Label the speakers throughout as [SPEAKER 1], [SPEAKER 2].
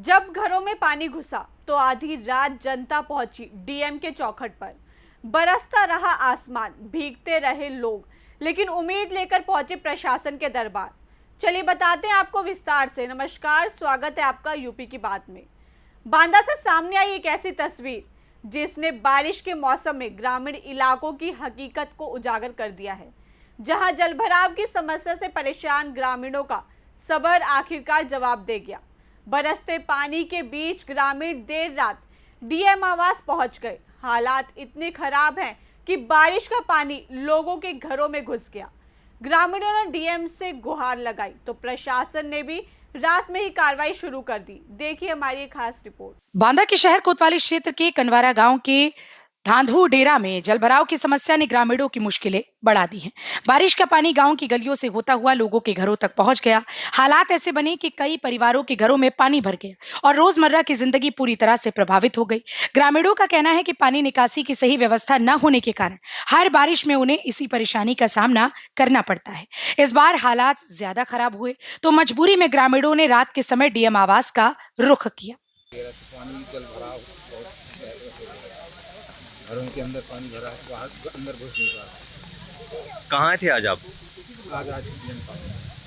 [SPEAKER 1] जब घरों में पानी घुसा तो आधी रात जनता पहुंची डीएम के चौखट पर। बरसता रहा आसमान, भीगते रहे लोग, लेकिन उम्मीद लेकर पहुंचे प्रशासन के दरबार। चलिए बताते हैं आपको विस्तार से। नमस्कार, स्वागत है आपका यूपी की बात में। बांदा से सामने आई एक ऐसी तस्वीर जिसने बारिश के मौसम में ग्रामीण इलाकों की हकीकत को उजागर कर दिया है, जहां जलभराव की समस्या से परेशान ग्रामीणों का सब्र आखिरकार जवाब दे गया। बरसते पानी के बीच ग्रामीण देर रात डीएम आवास पहुंच गए। हालात इतने खराब हैं कि बारिश का पानी लोगों के घरों में घुस गया। ग्रामीणों ने डीएम से गुहार लगाई तो प्रशासन ने भी रात में ही कार्रवाई शुरू कर दी। देखिए हमारी एक खास रिपोर्ट।
[SPEAKER 2] बांदा के शहर कोतवाली क्षेत्र के कनवारा गांव के धांधू डेरा में जलभराव की समस्या ने ग्रामीणों की मुश्किलें बढ़ा दी हैं। बारिश का पानी गांव की गलियों से होता हुआ लोगों के घरों तक पहुंच गया। हालात ऐसे बने कि कई परिवारों के घरों में पानी भर गया और रोजमर्रा की जिंदगी पूरी तरह से प्रभावित हो गई। ग्रामीणों का कहना है कि पानी निकासी की सही व्यवस्था न होने के कारण हर बारिश में उन्हें इसी परेशानी का सामना करना पड़ता है। इस बार हालात ज्यादा खराब हुए तो मजबूरी में ग्रामीणों ने रात के समय डीएम आवास का रुख किया।
[SPEAKER 3] पानी जल भराव बहुत घरों के अंदर पानी भरा है, बाहर अंदर घुस नहीं पा रहा।
[SPEAKER 4] कहाँ थे आज आप?
[SPEAKER 3] आज डीएम पास।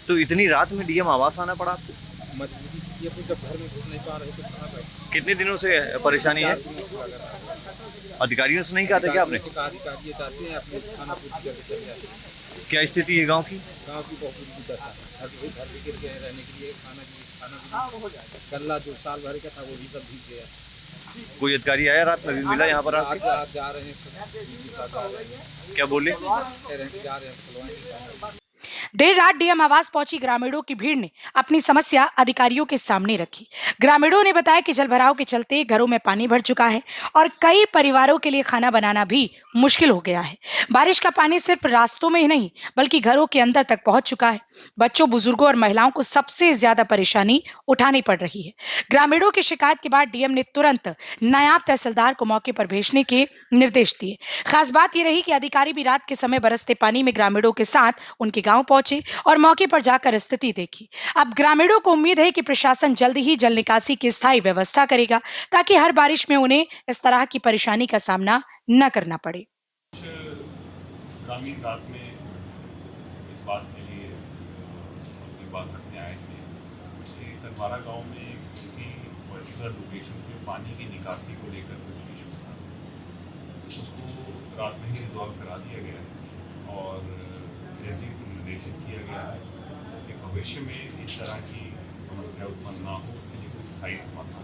[SPEAKER 4] तो इतनी रात में डीएम आवास आना पड़ा आपको?
[SPEAKER 3] मजबूरी थी, अब जब घर में घुस नहीं पा रहे तो कहाँ बैठे।
[SPEAKER 4] कितने दिनों से परेशानी है? अधिकारियों से नहीं कहा था क्या आपने?
[SPEAKER 3] अधिकारी चाहते हैं अपने खाना पूर्ति करके चले जाते हैं।
[SPEAKER 4] क्या स्थिति है गांव की?
[SPEAKER 3] गाँव की बहुत बुरी दशा है। घर भी गिर गए, रहने के लिए खाना भी गल्ला जो साल भर का था वो भी सब भीग गया।
[SPEAKER 4] कोई अधिकारी आया रात में? भी मिला यहाँ पर?
[SPEAKER 3] आज जा रहे हैं।
[SPEAKER 4] क्या बोले?
[SPEAKER 3] कह रहे हैं जा रहे हैं।
[SPEAKER 2] देर रात डीएम आवास पहुंची ग्रामीणों की भीड़ ने अपनी समस्या अधिकारियों के सामने रखी। ग्रामीणों ने बताया कि जलभराव के चलते घरों में पानी भर चुका है और कई परिवारों के लिए खाना बनाना भी मुश्किल हो गया है। बारिश का पानी सिर्फ रास्तों में ही नहीं बल्कि घरों के अंदर तक पहुंच चुका है। बच्चों, बुजुर्गों और महिलाओं को सबसे ज्यादा परेशानी उठानी पड़ रही है। ग्रामीणों की शिकायत के बाद डीएम ने तुरंत नायब तहसीलदार को मौके पर भेजने के निर्देश दिए। खास बात यह रही कि अधिकारी भी रात के समय बरसते पानी में ग्रामीणों के साथ उनके गांव पहुंचे और मौके पर जाकर स्थिति देखी। अब ग्रामीणों को उम्मीद है कि प्रशासन जल्द ही जल निकासी की स्थायी व्यवस्था करेगा ताकि हर बारिश में उन्हें इस तरह की परेशानी का सामना न करना पड़े।
[SPEAKER 5] ग्रामीण रात में इस बात के लिए अपनी बात रखने आए थे कि कनवारा गांव में किसी पर्टिकुलर लोकेशन पे पानी की निकासी को लेकर कुछ इशू था, उसको रात में ही रिजॉल्व करा दिया गया है और जैसे निर्देशित किया गया है कि भविष्य में इस तरह की समस्या उत्पन्न ना हो, उसके लिए कोई स्थायी समाधान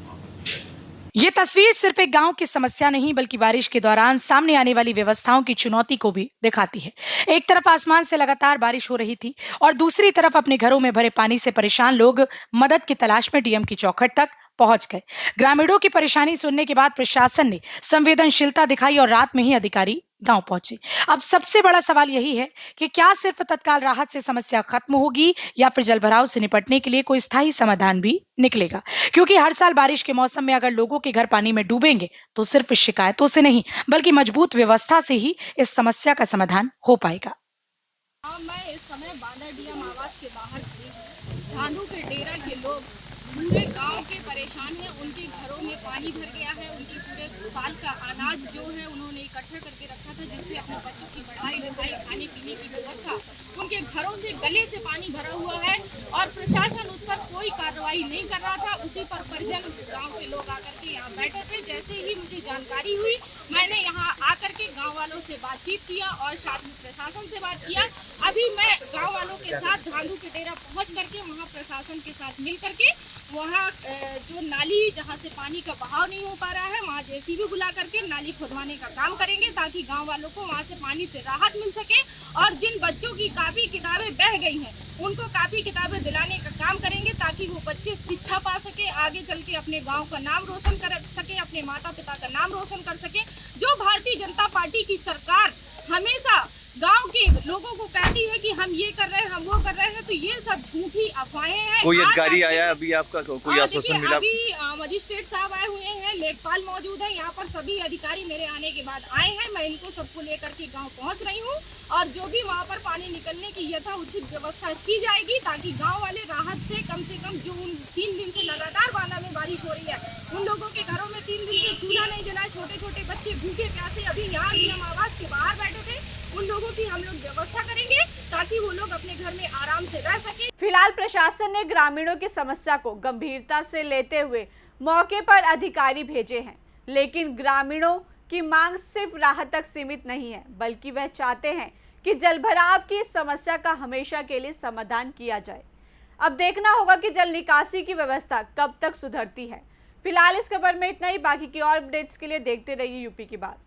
[SPEAKER 5] वहाँ पर किया जाए।
[SPEAKER 2] ये तस्वीर सिर्फ एक गांव की समस्या नहीं बल्कि बारिश के दौरान सामने आने वाली व्यवस्थाओं की चुनौती को भी दिखाती है। एक तरफ आसमान से लगातार बारिश हो रही थी और दूसरी तरफ अपने घरों में भरे पानी से परेशान लोग मदद की तलाश में डीएम की चौखट तक पहुंच गए। ग्रामीणों की परेशानी सुनने के बाद प्रशासन ने संवेदनशीलता दिखाई और रात में ही अधिकारी गांव पहुंचे। अब सबसे बड़ा सवाल यही है कि क्या सिर्फ तत्काल राहत से समस्या खत्म होगी या फिर जलभराव से निपटने के लिए कोई स्थायी समाधान भी निकलेगा, क्योंकि हर साल बारिश के मौसम में अगर लोगों के घर पानी में डूबेंगे तो सिर्फ शिकायतों से नहीं बल्कि मजबूत व्यवस्था से ही इस समस्या का समाधान हो पाएगा।
[SPEAKER 6] मैं इस समय बांदा डीएम आवास के बाहर खड़ी हूँ। धांधू के डेरा के लोग पूरे गांव के परेशान हैं। उनके घरों में पानी भर गया है। उनकी पूरे साल का अनाज जो है उन्होंने इकट्ठा करके रखा था, जिससे अपने बच्चों की पढ़ाई लिखाई, खाने पीने की व्यवस्था, उनके घरों से गले से पानी भरा हुआ है और प्रशासन उस पर कोई कार्रवाई नहीं कर रहा था। उसी पर परिजन गांव के लोग आकर के यहाँ बैठे थे। जैसे ही मुझे जानकारी हुई मैंने यहाँ आकर के गाँव वालों से बातचीत किया और साथ में प्रशासन से बात किया। अभी मैं गाँव वालों के साथ धांधू के डेरा पहुँच करके वहाँ प्रशासन के साथ मिल करके वहाँ जो नाली जहाँ से पानी का बहाव नहीं हो पा रहा है वहाँ जेसीबी बुला करके नाली खुदवाने का काम करेंगे ताकि गांव वालों को वहाँ से पानी से राहत मिल सके। और जिन बच्चों की कापी किताबें बह गई हैं उनको कापी किताबें दिलाने का काम करेंगे ताकि वो बच्चे शिक्षा पा सके, आगे चल के अपने गाँव का नाम रोशन कर सके, अपने माता पिता का नाम रोशन कर सके। जो भारतीय जनता पार्टी की सरकार हमेशा गांव के लोगों को कहती है कि हम ये कर रहे हैं, हम वो कर रहे हैं, तो ये सब झूठी अफवाहें हैं।
[SPEAKER 4] कोई अधिकारी आया अभी आपका? कोई आश्वासन मिला?
[SPEAKER 6] अभी मजिस्ट्रेट साहब आए हुए हैं, लेखपाल मौजूद है यहाँ पर। सभी अधिकारी मेरे आने के बाद आए हैं। मैं इनको सबको लेकर के गांव पहुंच रही हूँ और जो भी वहाँ पर पानी निकलने की यथाउचित व्यवस्था की जाएगी ताकि गाँव वाले राहत से कम जो 3 दिन से लगातार बारिश हो रही है। उन लोगों के घरों में 3 दिन से चूल्हा नहीं जला है, छोटे छोटे बच्चे भूखे प्यासे अभी यहाँ डीएम आवास के बाहर बैठे थे। उन लोगों की हम लोग व्यवस्था करेंगे ताकि वो लोग अपने घर में आराम से रह सके।
[SPEAKER 1] फिलहाल प्रशासन ने ग्रामीणों की समस्या को गंभीरता से लेते हुए मौके पर अधिकारी भेजे हैं, लेकिन ग्रामीणों की मांग सिर्फ राहत तक सीमित नहीं है, बल्कि वह चाहते हैं कि जलभराव की इस समस्या का हमेशा के लिए समाधान किया जाए। अब देखना होगा कि जल निकासी की व्यवस्था कब तक सुधरती है। फिलहाल इस खबर में इतना ही। बाकी की और अपडेट्स के लिए देखते रहिए यूपी की बात।